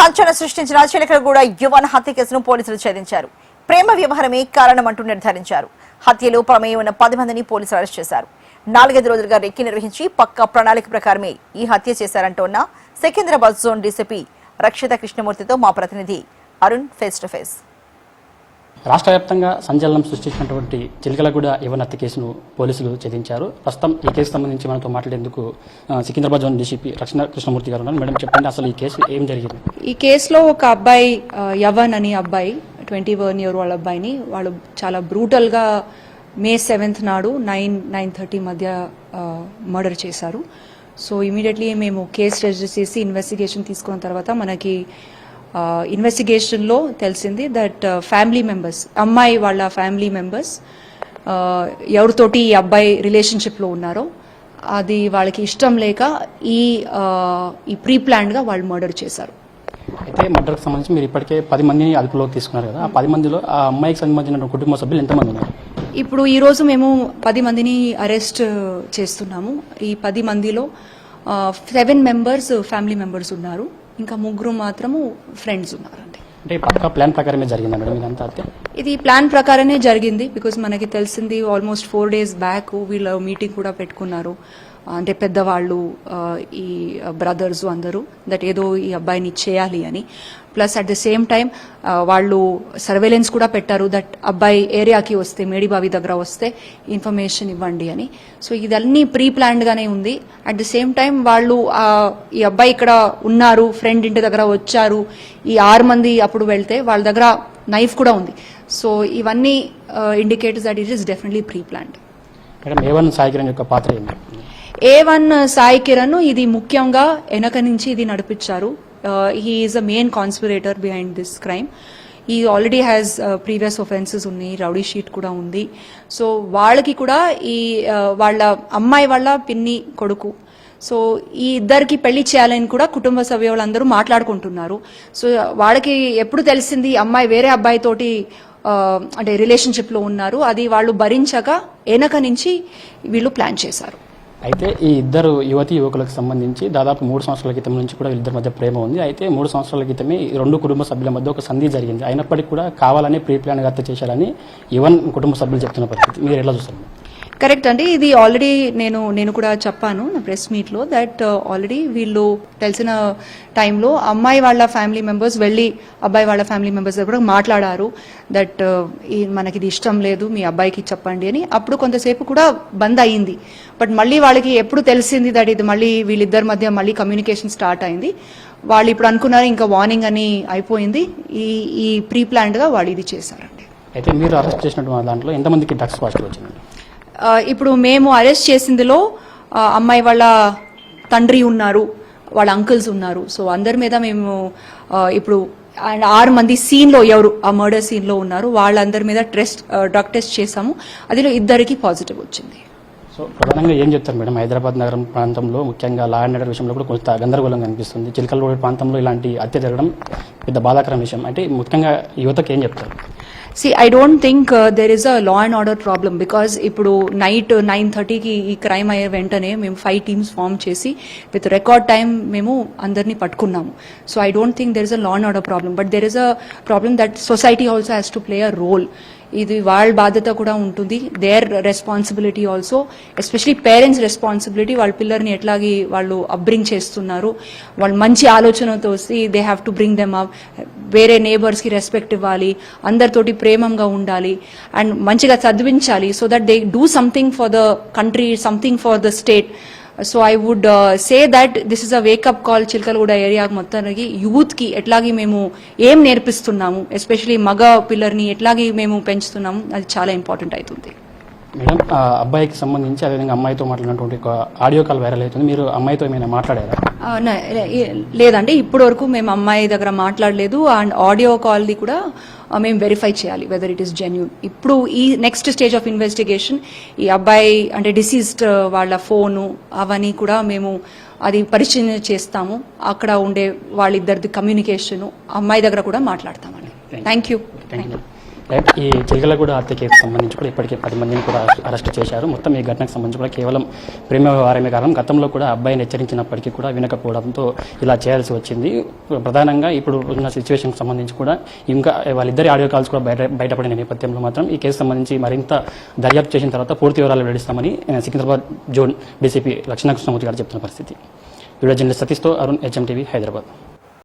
సంచలనం సృష్టించిన చిలకలగూడ యువన్ హత్య కేసును పోలీసులు ఛేదించారు. ప్రేమ వ్యవహారమే కారణమంటూ నిర్ధారించారు. హత్యలో ప్రమేయం ఉన్న 10 మందిని పోలీసులు అరెస్ట్ చేశారు. 4-5 రోజులుగా రెక్కి నిర్వహించి పక్కా ప్రణాళిక ప్రకారమే ఈ హత్య చేశారంటోన్న సికింద్రాబాద్ జోన్ డీసీపీ రక్షిత కృష్ణమూర్తితో మా ప్రతినిధి అరుణ్ ఫేస్ టు ఫేస్. రాష్ట్ర వ్యాప్తంగా సంచలనం సృష్టించినటువంటి చిలకలగూడ యువన్ హత్య కేసును పోలీసులు ఛేదించారు. ప్రస్తుతం ఈ కేసు సంబంధించి మనతో మాట్లాడేందుకు సికింద్రాబాద్ జోన్ డీసీపీ రక్షిత కృష్ణమూర్తి గారు ఉన్నారు. మేడం, చెప్పండి, అసలు ఈ కేసు ఏం జరిగింది? ఈ కేసులో ఒక అబ్బాయి యవన్ అని అబ్బాయి 21 year వాళ్ళ అబ్బాయిని వాళ్ళు చాలా బ్రూటల్గా May 7th నాడు 9-9:30 మధ్య మర్డర్ చేశారు. సో ఇమీడియట్లీ మేము కేసు రిజిస్టర్ చేసి ఇన్వెస్టిగేషన్ తీసుకున్న తర్వాత మనకి ఇన్వెస్టిగేషన్లో తెలిసింది దట్ ఫ్యామిలీ మెంబర్స్, అమ్మాయి వాళ్ళ ఫ్యామిలీ మెంబర్స్ ఎవరితోటి ఈ అబ్బాయి రిలేషన్షిప్లో ఉన్నారో అది వాళ్ళకి ఇష్టం లేక ఈ ప్రీ ప్లాన్డ్గా వాళ్ళు మర్డర్ చేశారు. అయితే మర్డర్కి సంబంధించి మీరు ఇప్పటికే 10 మందిని అదుపులోకి తీసుకున్నారు కదా, ఆ 10 మందిలో ఆ అమ్మాయికి సంబంధించిన కుటుంబ సభ్యులు ఎంతమంది ఉన్నారు? ఇప్పుడు ఈరోజు మేము 10 మందిని అరెస్ట్ చేస్తున్నాము. ఈ 10 మందిలో 7 members ఫ్యామిలీ మెంబర్స్ ఉన్నారు, ఇంకా 3 మాత్రము ఫ్రెండ్స్ ఉన్నారండి. అంటే పక్కా ప్లాన్ ప్రకారమే జరిగిందా మేడం ఇదంతా? అయితే ఇది ప్లాన్ ప్రకారమే జరిగింది. బికాజ్ మనకి తెలిసింది ఆల్మోస్ట్ 4 days బ్యాక్ వీళ్ళు మీటింగ్ కూడా పెట్టుకున్నారు. అంటే పెద్దవాళ్ళు, ఈ బ్రదర్స్ అందరూ దట్ ఏదో ఈ అబ్బాయిని చేయాలి అని. Plus at the same time వాళ్ళు సర్వేలెన్స్ కూడా పెట్టారు దట్ అబ్బాయి ఏరియాకి వస్తే, మేడిబావి దగ్గర వస్తే ఇన్ఫర్మేషన్ ఇవ్వండి అని. సో ఇదన్నీ ప్రీ ప్లాన్డ్గానే ఉంది. అట్ ద సేమ్ టైం వాళ్ళు ఈ అబ్బాయి ఇక్కడ ఉన్నారు, ఫ్రెండ్ ఇంటి దగ్గర వచ్చారు, ఈ 6 మంది అప్పుడు వెళ్తే వాళ్ళ దగ్గర నైఫ్ కూడా ఉంది. సో ఇవన్నీ indicators that it is definitely pre planned. Madam, A1 Sai Kiran యొక్క పాత్ర ఏంటి? A1 సాయి కిరణ్ ఇది ముఖ్యంగా వెనక నుంచి ఇది నడిపించారు. He is a main conspirator behind this crime. ఈ ఆల్రెడీ హ్యాస్ ప్రీవియస్ ఒఫెన్సెస్ ఉన్నాయి, రౌడీ షీట్ కూడా ఉంది. సో వాళ్ళకి కూడా ఈ వాళ్ళ అమ్మాయి వాళ్ళ పిన్ని కొడుకు, సో ఈ ఇద్దరికి పెళ్లి చేయాలని కూడా కుటుంబ సభ్యులందరూ మాట్లాడుకుంటున్నారు. సో వాళ్ళకి ఎప్పుడు తెలిసింది అమ్మాయి వేరే అబ్బాయితోటి అంటే రిలేషన్షిప్లో ఉన్నారు, అది వాళ్ళు భరించక వెనక నుంచి వీళ్ళు ప్లాన్ చేశారు. అయితే ఈ ఇద్దరు యువకులకు సంబంధించి దాదాపు 3 సంవత్సరాల క్రితం నుంచి కూడా వీళ్ళిద్దరి మధ్య ప్రేమ ఉంది. అయితే 3 సంవత్సరాల క్రితమే ఈ 2 కుటుంబ సభ్యుల మధ్య ఒక సంధి జరిగింది. అయినప్పటికీ కూడా కావాలని ప్రీ ప్లాన్గా హత్య చేశారని యువన్ కుటుంబ సభ్యులు చెప్తున్న పరిస్థితి, మీరు ఎలా చూస్తారు? కరెక్ట్ అండి, ఇది ఆల్రెడీ నేను కూడా చెప్పాను నా ప్రెస్ మీట్లో దట్ ఆల్రెడీ వీళ్ళు తెలిసిన టైంలో అమ్మాయి వాళ్ళ ఫ్యామిలీ మెంబర్స్ వెళ్ళి అబ్బాయి వాళ్ళ ఫ్యామిలీ మెంబర్స్ కూడా మాట్లాడారు దట్ మనకి ఇది ఇష్టం లేదు, మీ అబ్బాయికి చెప్పండి అని. అప్పుడు కొంతసేపు కూడా బంద్ అయ్యింది. బట్ మళ్ళీ వాళ్ళకి ఎప్పుడు తెలిసింది దట్ ఇది మళ్ళీ వీళ్ళిద్దరి మధ్య మళ్ళీ కమ్యూనికేషన్ స్టార్ట్ అయింది. వాళ్ళు ఇప్పుడు అనుకున్నారు ఇంకా వార్నింగ్ అని అయిపోయింది, ఈ ప్రీ ప్లాన్డ్గా వాళ్ళు ఇది చేశారండి. అయితే మీరు అరెస్ట్ చేసినటువంటి దాంట్లో ఎంతమందికి డ్రగ్స్ పాజిటివ్ వచ్చింది? ఇప్పుడు మేము అరెస్ట్ చేసిందిలో అమ్మాయి వాళ్ళ తండ్రి ఉన్నారు, వాళ్ళ అంకుల్స్ ఉన్నారు. సో అందరి మీద మేము ఇప్పుడు 6 మంది సీన్లో ఎవరు ఆ మర్డర్ సీన్లో ఉన్నారు వాళ్ళందరి మీద డ్రగ్ టెస్ట్ చేశాము. అదిలో 2 పాజిటివ్ వచ్చింది. సో ప్రధానంగా ఏం చెప్తారు మేడం, హైదరాబాద్ నగరం ప్రాంతంలో ముఖ్యంగా లా అండ్ ఆర్డర్ విషయంలో కూడా కొంత గందరగోళం కనిపిస్తుంది. చిలకలగూడ ప్రాంతంలో ఇలాంటి హత్య జరగడం పెద్ద బాధాకరం విషయం. అంటే ముఖ్యంగా యువతకు ఏం చెప్తారు? See, I don't think there is a law and order problem because ఇప్పుడు నైట్ 9:30కి ఈ క్రైమ్ అయ్యే వెంటనే మేము 5 teams ఫామ్ చేసి విత్ రికార్డ్ టైం మేము అందరినీ పట్టుకున్నాము. So I don't think there is a law and order problem, but there is a problem that society also has to play a role. ఇది వాళ్ళ బాధ్యత కూడా ఉంటుంది, there responsibility also, especially parents responsibility. వాళ్ళ పిల్లర్ని ఎట్లాగి వాళ్ళు అప్బ్రింగ్ చేస్తున్నారు, వాళ్ళు మంచి ఆలోచనతో వస్తే they have to bring them up. వేరే నేబర్స్కి రెస్పెక్ట్ ఇవ్వాలి, అందరితోటి ప్రేమంగా ఉండాలి అండ్ మంచిగా చదివించాలి so that they do something for the country, something for the state. So I would say that this is a wake up call Chilakalaguda area మొత్తానికి యూత్కి ఎట్లాగే మేము ఏం నేర్పిస్తున్నాము, ఎస్పెషలీ మగ పిల్లర్ని ఎట్లాగే మేము పెంచుతున్నాము, అది చాలా ఇంపార్టెంట్ అవుతుంది. మేడం, అబ్బాయికి సంబంధించి అదేవిధంగా అమ్మాయితో మాట్లాడినటువంటి ఒక ఆడియో కాల్ వైరల్ అవుతుంది, మీరు అమ్మాయితో ఏమైనా మాట్లాడారా? లేదండి, ఇప్పటి వరకు మేము అమ్మాయి దగ్గర మాట్లాడలేదు. అండ్ ఆడియో కాల్ది కూడా మేము వెరిఫై చేయాలి వెదర్ ఇట్ ఈస్ జెన్యూన్. ఇప్పుడు ఈ నెక్స్ట్ స్టేజ్ ఆఫ్ ఇన్వెస్టిగేషన్ ఈ అబ్బాయి అంటే డిసీజ్డ్ వాళ్ళ ఫోను అవన్నీ కూడా మేము అది పరిశీలన చేస్తాము. అక్కడ ఉండే వాళ్ళిద్దరిది కమ్యూనికేషను అమ్మాయి దగ్గర కూడా మాట్లాడతామండి. Thank you. రైట్, ఈ చిలకలగూడ హత్య కేసుకు సంబంధించి కూడా ఇప్పటికే 10 మందిని కూడా అరెస్ట్ చేశారు. మొత్తం ఈ ఘటనకు సంబంధించి కూడా కేవలం ప్రేమ వ్యవహారమే కారణం. గతంలో కూడా అబ్బాయిని హెచ్చరించినప్పటికీ కూడా వినకపోవడంతో ఇలా చేయాల్సి వచ్చింది. ప్రధానంగా ఇప్పుడు ఉన్న సిచ్యువేషన్కి సంబంధించి కూడా ఇంకా వాళ్ళిద్దరి ఆడియో కాల్స్ కూడా బయటపడిన నేపథ్యంలో మాత్రం ఈ కేసు సంబంధించి మరింత దర్యాప్తు చేసిన తర్వాత పూర్తి వివరాలు వెల్లడిస్తామని సికింద్రాబాద్ జోన్ డీసీపీ లక్ష్మణ కృష్ణమూర్తి గారు చెప్తున్న పరిస్థితి. వీడియో జర్నలిస్ట్ సతీష్తో అరుణ్, HM TV, హైదరాబాద్.